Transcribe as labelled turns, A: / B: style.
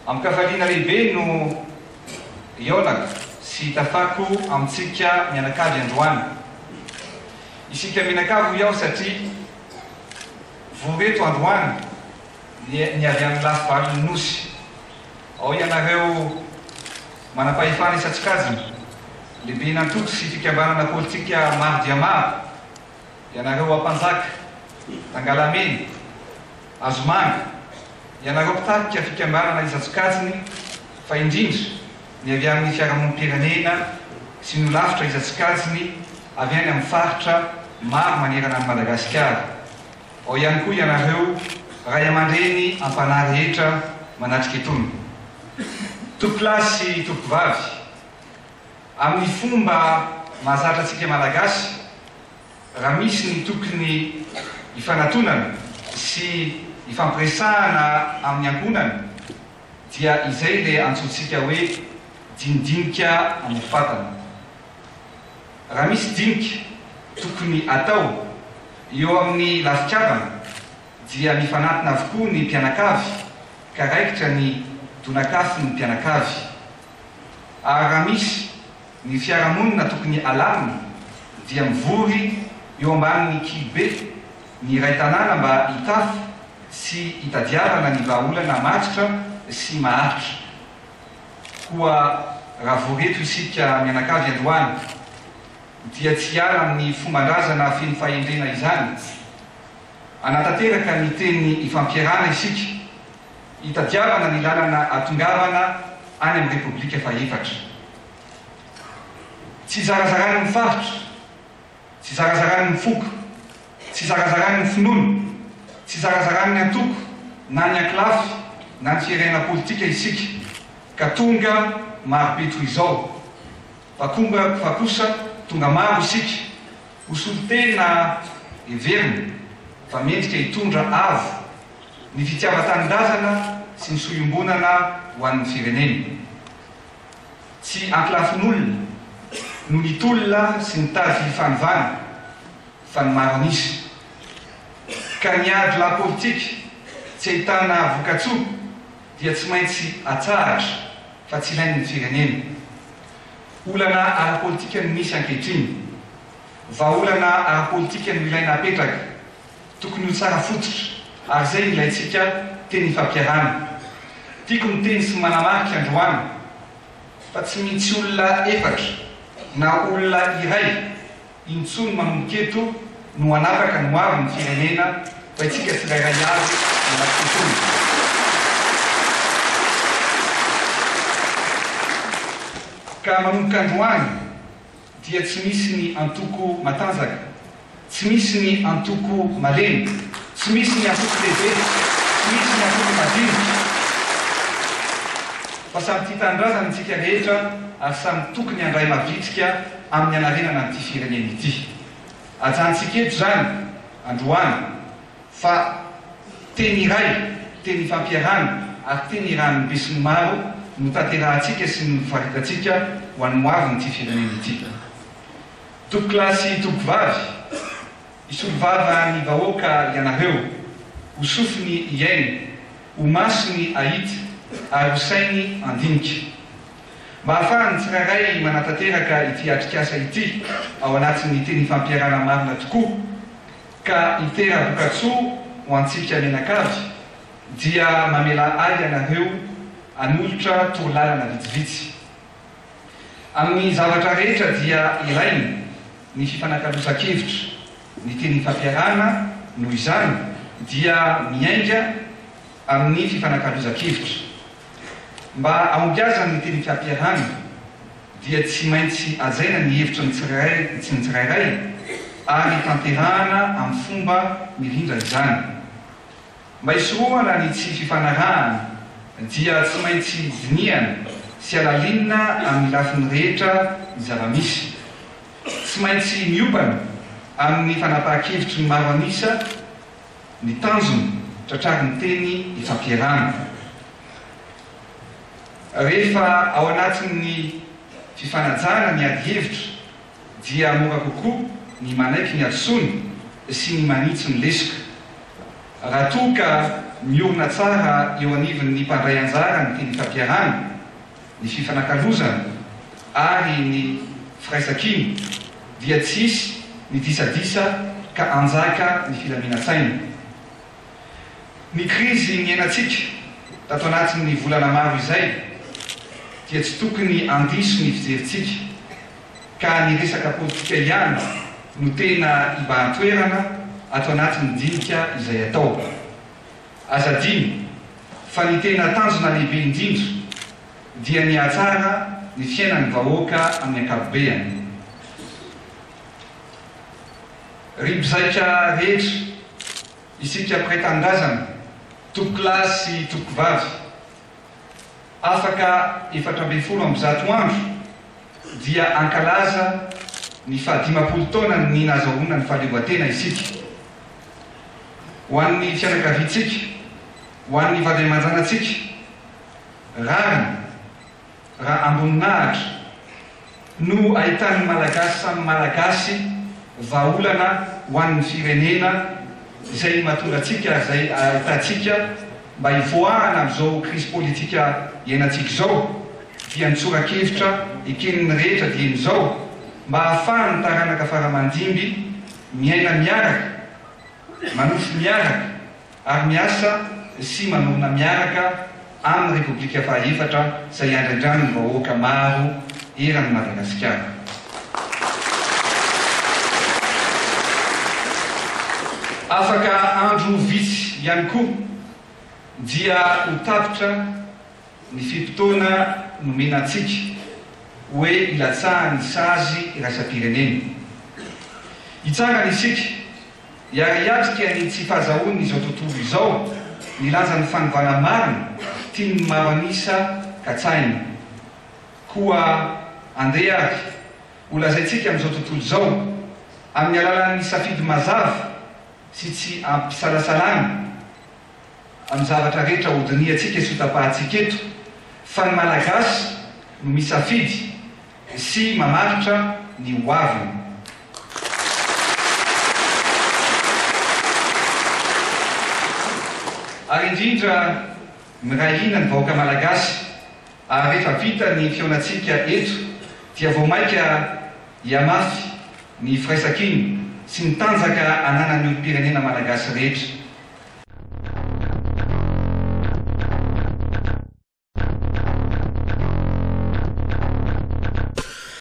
A: Amin'ny kafaliana lehibe no iolaka sy tafako amintsika mianakavy androany. Isika mianakavy iaho satria voreto androany ny avy amin'ny lafy valiny nosy. Ao ianareo manam-pahefana isatsikaziny, lehibe nantoky sy fikambanana politika maro dia maro. Ianareo Ampanjaka, Tangalameny, Azomanga, ianareo mpitarika fikambanana isatsikaziny, fa indrindra ny avy amin'ny fiarahamonim-pirenena sy ny lavitra isatsikaziny avy any amin'ny faritra maro manerana any Madagasikara. Ao ihany koa ianareo ray aman-dreny am-panahy rehetra manatrika etony. Tompolasy sy tompovavy, amin'ny fomba mahazatra antsika malagasy, raha misy ny tokony ifanatonana sy ifampiresahana amin'ny ankonana, dia izay le antsointsika hoe dinidinika amin'ny fatana. Raha misy dinika tokony atao eo amin'ny lafikavana, dia mifanatona avokoa ny mpianakavy ka raikitra ny donakafy ny mpianakavy. Ary raha misy ny fiarahamonina tokony alamina, dia mivory eo ambanin'ny kibe ny ray tanàna mba hitafy sy hitadiavana ny vahaolana matritra sy maharitra. Koa raha voreto isika mianakavy androany, dia tsy hiala amin'ny fomban-drazana feno fahendrena izany. Anatanteraka ny teny ifampiarana isika, hitadiavana ny lalana atongavana any amin'ny Repoblika Fahefatra. Tsy zarazarany ny faritra, tsy zarazarany ny foko, tsy zarazarany ny finoana, tsy zarazarany ny antoko na ny anklafy na ny firenena politika isika ka tonga marobe toy izao. Fa kosa tonga maro isika ho solotena heverina fa mendrika hitondra avo ny fitiava-tanindrazana sy ny soiombonana ho an'ny firenena. Tsy anklafin'olona no ny tolona sy ny tady fanovana fa ny maro anisy. Ka ny ady la politika tsy ahitana vokatsoa dia tsy maintsy atsahatra fa tsy ilain'ny firenena. Olana ara-politika no misy ankehitriny, vahaolana ara-politika no ilaina apetraka, tokony ho tsara fototra, ary zay ilaintsika teny fampiarana. Tiako ny teny sy manamarika androany fa tsy mintsy olona efatra na olona iray intsony manomboka eto no anapaka no avy ny firenena fa itsika tsirairay avy nanatketony. Ka manomboka androany dia tsy misy ny antoko matanjaka, tsy misy ny antoko malemy, tsy misy ny antoko lehibe, tsy misy ny antoko madinika, fa samy tia tanindrazana antsika rehetra ary samy tokony handray mavitrika amin'ny anarenana an'ity firenena ity. Ajantsika eto zany androany fa teny iray, teny fampiarana ary teny iran'ny be sy ny maro no tanterahantsika sy ny faritatsika ho an'ny moavy n'ity firenena ity. Tompolasy tompovavy, isolovava ny vahoaka ianareo, ho sofiny iainy, ho masony ahita, ary ho sainy andinika. Mba ahafahany tsirairay manatanteraka ity atrikasa ity ao anatin'ny teny fampiarana marina tokoa, ka hitera vokatsoa ho antsika mianakavy, dia mamela aly ianareo hanolotra torolalana vitsivitsy. Amin'ny zavatra rehetra dia ilainy ny fifanakaloza-kevitra. Ny teny fampiarana noho izany dia miainga amin'ny fifanakaloza-kevitra. Mba ampiazana ny teny fampiarana dia tsy maintsy ajaina ny hevitra ny tsirairay ary tanterahana amin'ny fomba mirindra izany. Mba hisorohana ny tsy fifanarahana dia tsy maintsy diniana sy alalinina amin'ny lafiny rehetra ny zava-misy. Tsy maintsy miopana amin'ny fanapahan-kevitry ny maro anisa ny tanjony tratrary ny teny ifampiarana. Rehefa ao anatin'ny fifanajana ny ady hevitra dia mora kokoa ny manaiky ny adosony sy ny manitsy ny lesika. raha toa ka miorina tsara eo anivon'ny mpandray anjara ny teny fampiarana, ny fifanakalozana ary ny firaisakiny dia tsisy ny disadisa ka anjaka ny filaminatsaina. Ny krizy miainantsika tato anatin'ny volana maro izay dia tsy tokony andiso ny fijerintsika ka ny resaka politika ihany no tena ibahan-toerana ato anatin'ny dinika izay atao. Azadiny fa ny tena tanjona lehibe indrindra dia ny hatsara ny fiainan'ny vahoaka amin'ny ankapobeny. Ry mpizaika rehetra, isika mpiray-tanindrazana, tompo-kilasy sy tompo-vavy, afaka 420 andro dia ankalaza ny 50 taona ny nahazoana ny fahaleovan-tena isika. Ho an'ny fianakaviantsika, ho an'ny vady aman-janantsika, rarina raha amboninahitra no ahitan'ny malagasy samy malagasy vahaolana ho an'ny firenena izay mahatonga antsika, izay ahitantsika mba hivoahana amin'izao crise politika iainantsika izao, dia nitsoran-kevitra ekeniny rehetra dia in'izao mba ahafahany taranaka faramandimby miaina miaraka, manofy miaraka ary miasa sy manorina miaraka amin'ny Repoblika Fahefatra izay andraindrany ny vahoaka maro eran'ny Madagasikara. Afaka andro vitsy ihany koa dia ho tapitra ny fimpitoana nomenantsika hoe ilatsahany sazy iraisam-pirenena. Hitsara isika hiariatrika ny tsy fahazahoany izao tontolo izao nilanja ny fanovana marina tiany maro anisa katsaina. Koa andeha ho lazaintsika amin'izao tontolo izao amin'ny alalan'ny safidy mazava sy tsy ampisalasalana amin'ny zavatra rehetra hodiniantsika sy hotapahantsika eto, fa ny malagasy no misafidy sy mamaritra ny hoaviny. Ary indrindra mirahina ny vahoaka malagasy ary rehefa vita ny fionatsika eto dia vao maika hiamafy ny firaisakiny sy ny tanjaka ananan'ny olo-pirenena malagasy rehetra.